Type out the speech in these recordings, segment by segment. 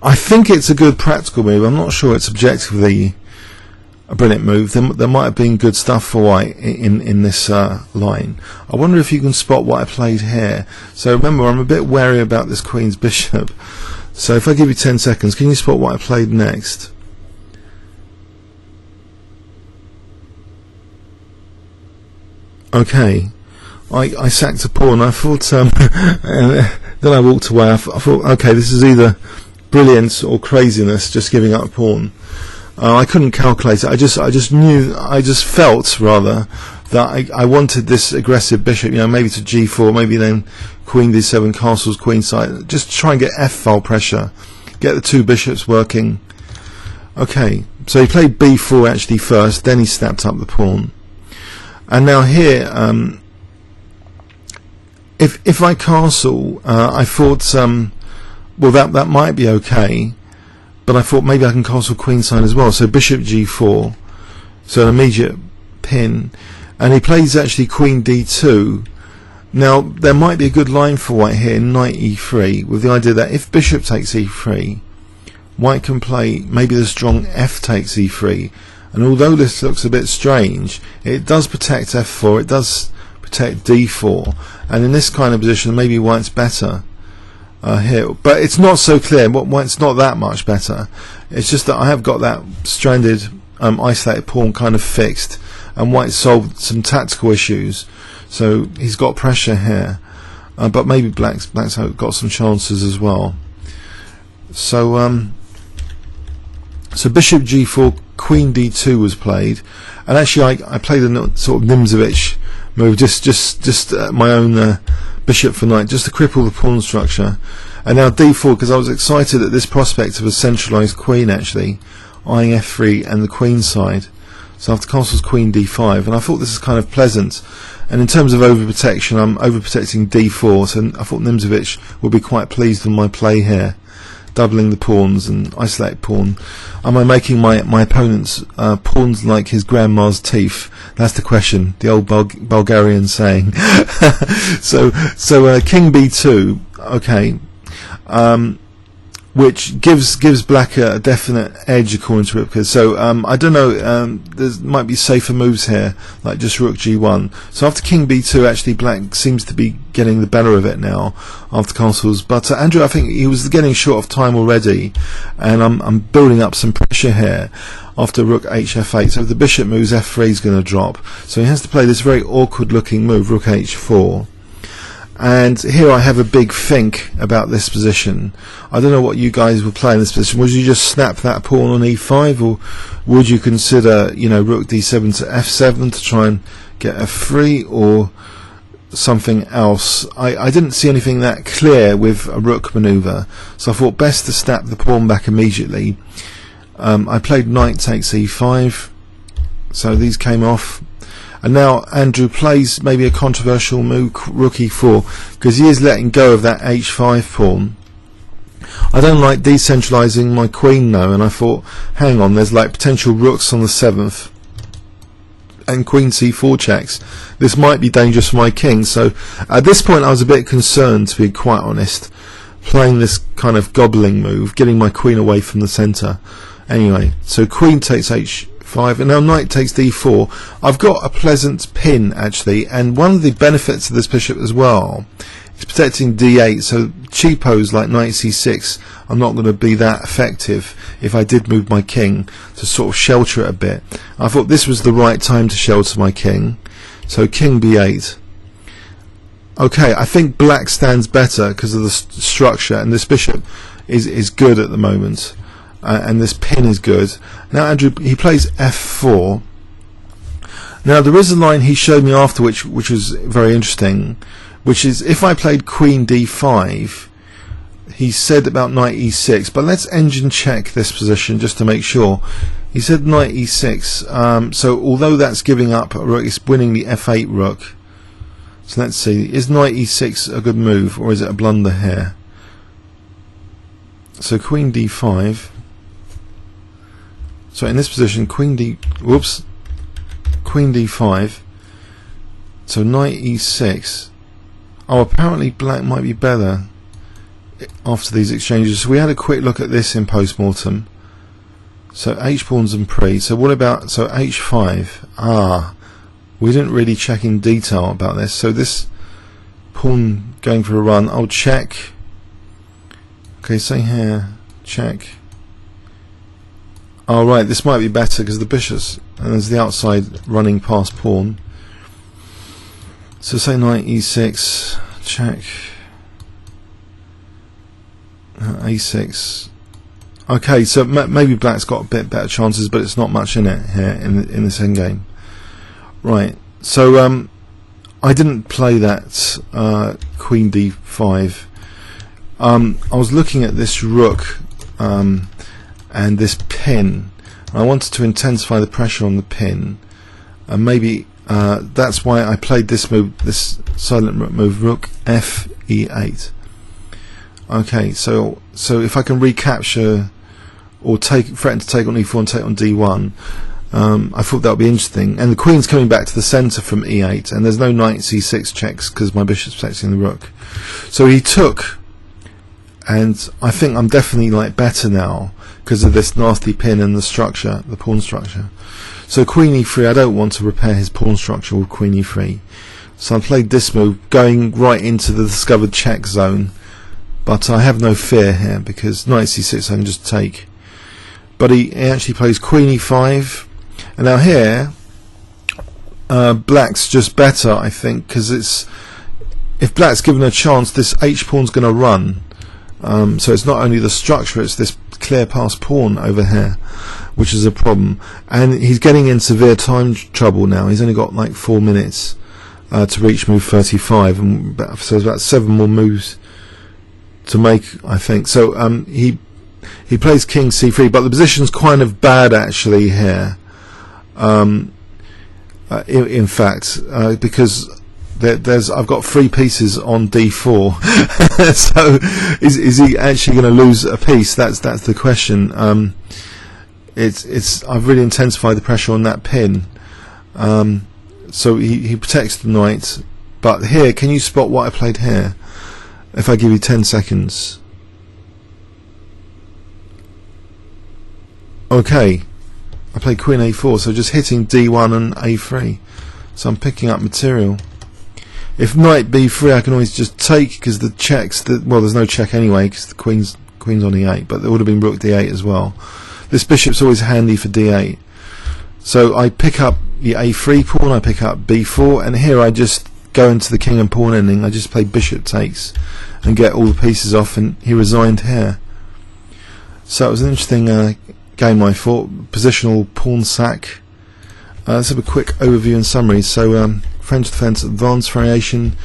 I think it's a good practical move. I'm not sure it's objectively a brilliant move. There might have been good stuff for white in this line. I wonder if you can spot what I played here. So remember, I'm a bit wary about this queen's bishop. So if I give you 10 seconds, can you spot what I played next? Okay, I sacked a pawn. I thought, then I walked away. I thought, okay, this is either brilliance or craziness, just giving up a pawn. I couldn't calculate it. I just felt rather that I wanted this aggressive bishop, maybe to g4, maybe then queen d7, castles queenside, just try and get f-file pressure, get the two bishops working. Okay, so he played b4 actually first, then he snapped up the pawn. And now here, if I castle, I thought, well, that might be okay, but I thought maybe I can castle queenside as well. So bishop g4, so an immediate pin, and he plays actually queen d2. Now there might be a good line for white here, knight e3, with the idea that if bishop takes e3, white can play maybe the strong f takes e3. And although this looks a bit strange, it does protect f4, it does protect d4, and in this kind of position maybe white's better here, but it's not so clear. White's not that much better. It's just that I have got that stranded isolated pawn kind of fixed, and white solved some tactical issues, so he's got pressure here, but maybe black's got some chances as well. So so bishop g4, queen d2 was played, and actually I played a sort of Nimzovich move, just my own bishop for knight, just to cripple the pawn structure. And now d4, because I was excited at this prospect of a centralized queen actually, eyeing f3 and the queen side. So after castles queen d5, and I thought this is kind of pleasant. And in terms of overprotection, I'm overprotecting d4, so I thought Nimzovich would be quite pleased with my play here, doubling the pawns and isolate pawn. Am I making my opponent's pawns like his grandma's teeth? That's the question, the old Bulgarian saying. so king b2, okay, which gives black a definite edge according to Ripka. So I don't know, there might be safer moves here, like just rook g1. So after king b2, actually black seems to be getting the better of it now after castles. But Andrew, I think he was getting short of time already, and I'm building up some pressure here after rook hf8. So if the bishop moves, f3 is going to drop. So he has to play this very awkward looking move, rook h4. And here I have a big think about this position. I don't know what you guys would play in this position. Would you just snap that pawn on e5, or would you consider, rook d7 to f7 to try and get f3, or something else? I didn't see anything that clear with a rook maneuver, so I thought best to snap the pawn back immediately. I played knight takes e5, so these came off. And now Andrew plays maybe a controversial move, rook e4, because he is letting go of that h5 pawn. I don't like decentralizing my queen though, and I thought, hang on, there's like potential rooks on the 7th, and queen c4 checks. This might be dangerous for my king. So at this point I was a bit concerned, to be quite honest, playing this kind of gobbling move, getting my queen away from the center. Anyway, so queen takes h5, and now knight takes d4. I've got a pleasant pin actually, and one of the benefits of this bishop as well is protecting d8, so cheapos like knight c6 are not going to be that effective if I did move my king to sort of shelter it a bit. I thought this was the right time to shelter my king, so king b8. Okay, I think black stands better because of the structure, and this bishop is good at the moment. And this pin is good. Now Andrew, he plays f4. Now there is a line he showed me after which was very interesting, which is if I played queen d5, he said about knight e6, but let's engine check this position just to make sure. He said knight e6, so although that's giving up a rook, it's winning the f8 rook. So let's see, is knight e6 a good move, or is it a blunder here? So queen d5. So in this position, queen d5. So knight e6. Oh, apparently black might be better after these exchanges. So we had a quick look at this in post-mortem. So H pawns and pre. So what about, so H5? We didn't really check in detail about this. So this pawn going for a run, I'll check. Okay, say here, check. Oh right, this might be better because the bishop's, and there's the outside running past pawn. So say knight e6, check. A6. Okay, so maybe black's got a bit better chances, but it's not much in it here in this endgame. Right. So I didn't play that queen d5. I was looking at this rook and this pin. I wanted to intensify the pressure on the pin, and maybe that's why I played this move, this silent rook move, rook f e8. Okay, so if I can recapture or threaten to take on e4 and take on d1, I thought that would be interesting. And the queen's coming back to the centre from e8, and there's no knight c6 checks because my bishop's protecting the rook. So he took, and I think I'm definitely like better now because of this nasty pin and the structure, the pawn structure. So queen e3, I don't want to repair his pawn structure with queen e3. So I played this move, going right into the discovered check zone. But I have no fear here because knight c6 I can just take. But he actually plays queen e5, and now here black's just better, I think, because it's, if black's given a chance, this h pawn's going to run. So it's not only the structure, it's this clear pass pawn over here, which is a problem. And he's getting in severe time trouble now. He's only got like 4 minutes to reach move 35, and so there's about 7 more moves to make, I think. So he plays king c3, but the position's kind of bad actually here. In fact, because I've got 3 pieces on d4. So is he actually going to lose a piece? That's the question. I've really intensified the pressure on that pin. So he protects the knight, but here, can you spot what I played here? If I give you 10 seconds. Okay, I played queen a4, so just hitting d1 and a3. So I'm picking up material. If knight b3, I can always just take, because the checks, well, there's no check anyway because the queen's on e8, but there would have been rook d8 as well. This bishop's always handy for d8. So I pick up the a3 pawn, I pick up b4, and here I just go into the king and pawn ending. I just play bishop takes and get all the pieces off, and he resigned here. So it was an interesting game, I thought. Positional pawn sack. Let's have a quick overview and summary. So French defence advanced variation,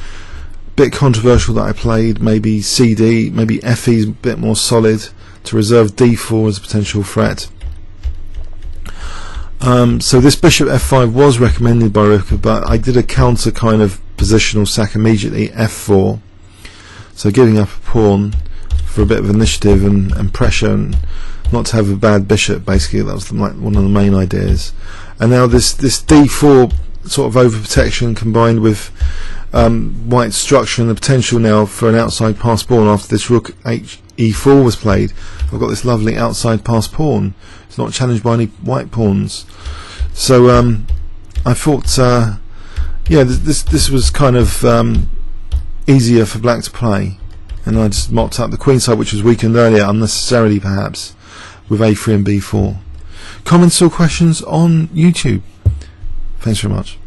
bit controversial that I played. Maybe CD, maybe FE is a bit more solid to reserve d4 as a potential threat. So this bishop f5 was recommended by Rivka, but I did a counter kind of positional sack immediately, f4. So giving up a pawn for a bit of initiative and pressure, and not to have a bad bishop, basically. That was one of the main ideas. And now this d4 sort of overprotection combined with white structure and the potential now for an outside pass pawn after this rook e4 was played. I've got this lovely outside pass pawn. It's not challenged by any white pawns. So I thought, yeah, this was kind of easier for black to play, and I just mopped up the queen side, which was weakened earlier unnecessarily perhaps, with a3 and b4. Comments or questions on YouTube? Thanks very much.